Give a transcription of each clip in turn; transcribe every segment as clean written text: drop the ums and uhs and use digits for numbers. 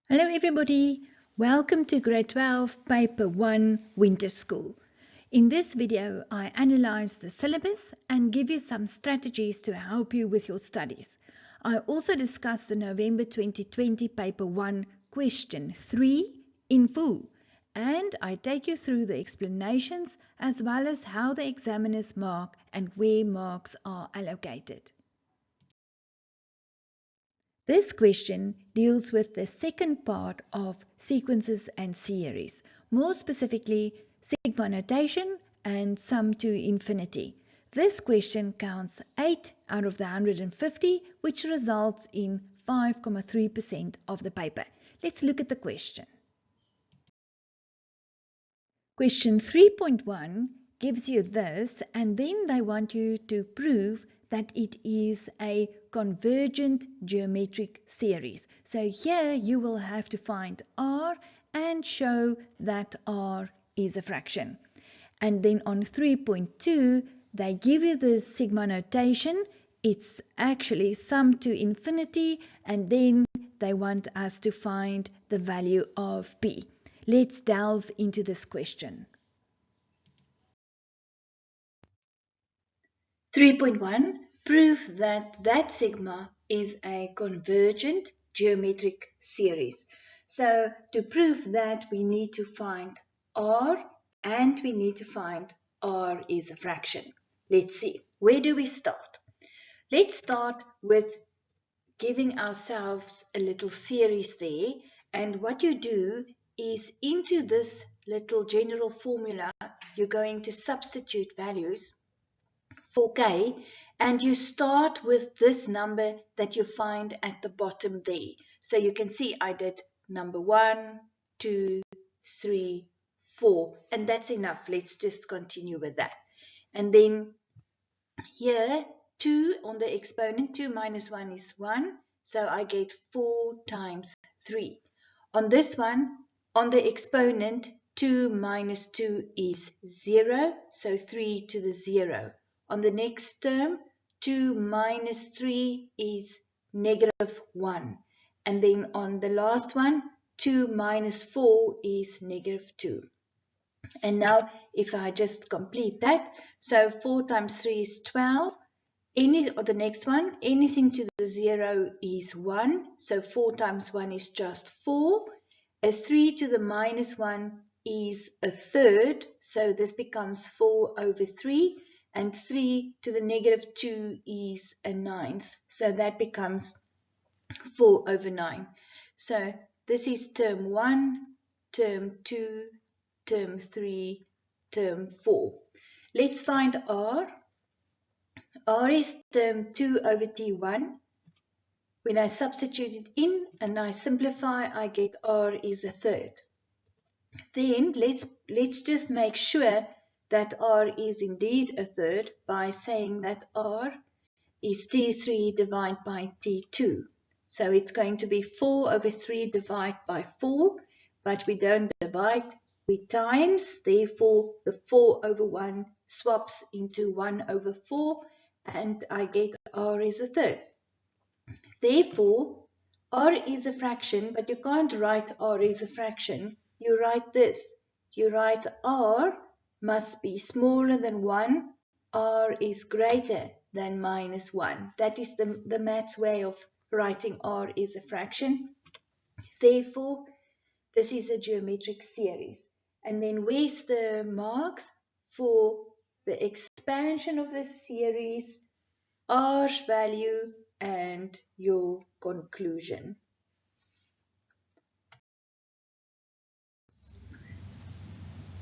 Hello everybody, welcome to Grade 12 Paper 1 Winter School. In this video I analyze the syllabus and give you some strategies to help you with your studies. I also discuss the November 2020 Paper 1 Question 3 in full, and I take you through the explanations as well as how the examiners mark and where marks are allocated. This question deals with the second part of sequences and series, more specifically sigma notation and sum to infinity. This question counts 8 out of the 150, which results in 5.3% of the paper. Let's look at the question. Question 3.1 gives you this, and then they want you to prove that it is a convergent geometric series. So here you will have to find R and show that R is a fraction. And then on 3.2, they give you the sigma notation. It's actually sum to infinity, and then they want us to find the value of P. Let's delve into this question. 3.1. Prove that sigma is a convergent geometric series. So to prove that, we need to find R and we need to find R is a fraction. Let's see. Where do we start? Let's start with giving ourselves a little series there, and what you do is into this little general formula you're going to substitute values for k, and you start with this number that you find at the bottom there. So you can see I did number 1, 2, 3, 4, and that's enough. Let's just continue with that. And then here 2 on the exponent, 2 minus 1 is 1. So I get 4 times 3. On this one, on the exponent, 2 minus 2 is 0. So 3 to the 0. On the next term, 2 minus 3 is negative 1. And then on the last one, 2 minus 4 is negative 2. And now if I just complete that, so 4 times 3 is 12. The next one, anything to the 0 is 1. So 4 times 1 is just 4. A 3 to the minus 1 is a third. So this becomes 4 over 3. And 3 to the negative 2 is a ninth. So that becomes 4 over 9. So this is term 1, term 2, term 3, term 4. Let's find R. R is term 2 over T1. When I substitute it in and I simplify, I get R is a third. Then let's just make sure that R is indeed a third by saying that R is T3 divided by T2. So it's going to be 4 over 3 divided by 4, but we don't divide, we times. Therefore, the 4 over 1 swaps into 1 over 4, and I get R is a third. Therefore, R is a fraction, but you can't write R is a fraction. You write this. You write R must be smaller than 1. R is greater than minus 1. That is the maths way of writing R is a fraction. Therefore, this is a geometric series. And then where's the marks for the expansion of the series, R's value, and your conclusion.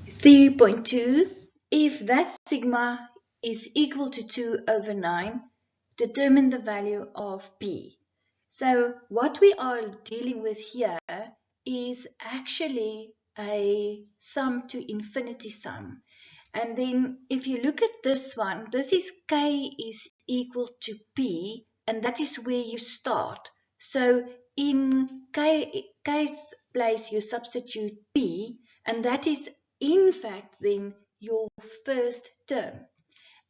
Theory point 2, if that sigma is equal to 2 over 9, determine the value of P. So what we are dealing with here is actually a sum to infinity sum. And then if you look at this one, this is K is equal to P, and that is where you start. So in K's place you substitute P, and that is in fact then your first term.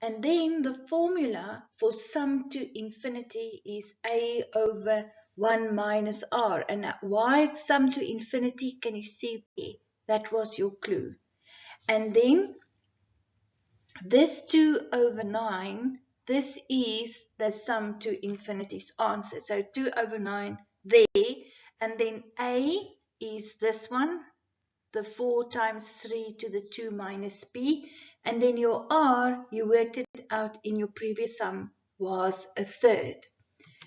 And then the formula for sum to infinity is A over 1 minus r. And why it sum to infinity, can you see there? That was your clue. And then this 2 over 9, this is the sum to infinity's answer. So 2 over 9 there, and then a is this one, the 4 times 3 to the 2 minus p, and then your r, you worked it out in your previous sum, was a third.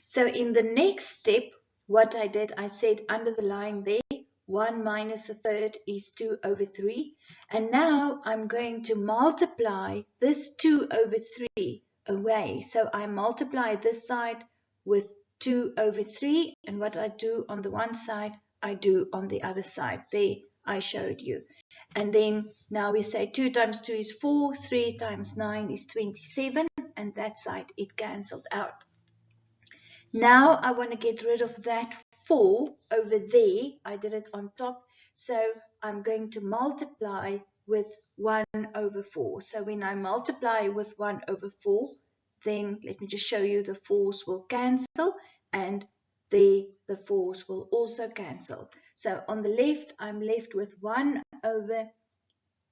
So in the next step, what I did, I said under the line there, 1 minus a third is 2 over 3. And now I'm going to multiply this 2 over 3 away. So I multiply this side with 2 over 3. And what I do on the one side, I do on the other side. There I showed you. And then now we say 2 times 2 is 4, 3 times 9 is 27. And that side, it cancelled out. Now I want to get rid of that 4 over there. I did it on top. So I'm going to multiply with 1 over 4. So when I multiply with 1 over 4, then let me just show you the 4's will cancel, and the 4's will also cancel. So on the left, I'm left with 1 over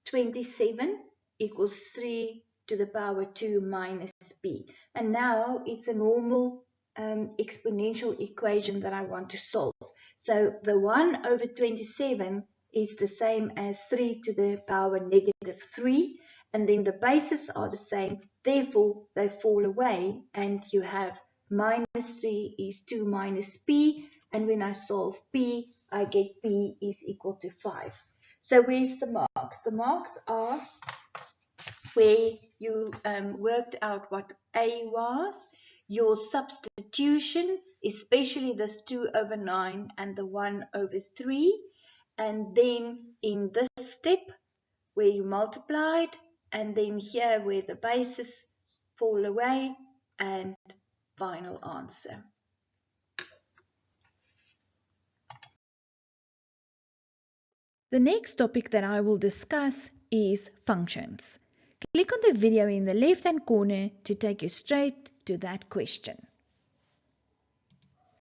27 equals 3 to the power 2 minus p. And now it's a normal exponential equation that I want to solve. So the 1 over 27 is the same as 3 to the power negative 3, and then the bases are the same, therefore they fall away, and you have minus 3 is 2 minus p, and when I solve p, I get p is equal to 5. So where's the marks? The marks are where you worked out what A was, your substitution, especially this 2 over 9 and the 1 over 3, and then in this step where you multiplied, and then here where the bases fall away, and final answer. The next topic that I will discuss is functions. Click on the video in the left-hand corner to take you straight to that question.